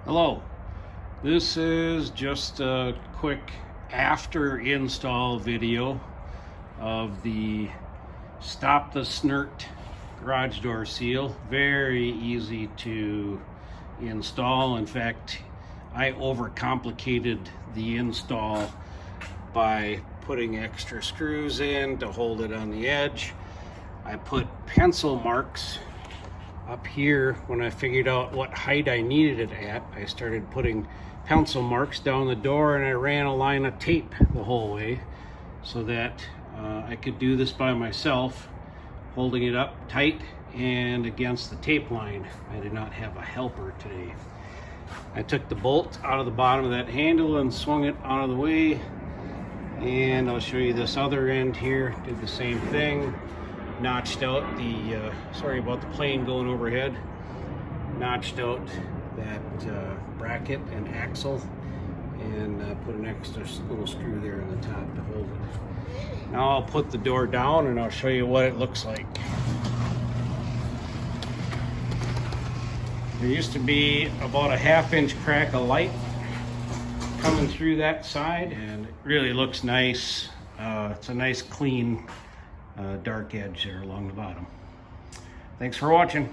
Hello, this is just a quick after install video of the Stop the Snirt garage door seal. Very easy to install. In fact, I overcomplicated the install by putting extra screws in to hold it on the edge. I put pencil marks up here. When I figured out what height I needed it at, I started putting pencil marks down the door, and I ran a line of tape the whole way so that I could do this by myself, holding it up tight and against the tape line. I did not have a helper today. I took the bolt out of the bottom of that handle and swung it out of the way, and I'll show you this other end here. Did the same thing. Notched out the, sorry about the plane going overhead, notched out that bracket and axle, and put an extra little screw there in the top to hold it. Now I'll put the door down and I'll show you what it looks like. There used to be about a 1/2 inch crack of light coming through that side, and it really looks nice. It's a nice clean dark edge there along the bottom. Thanks for watching.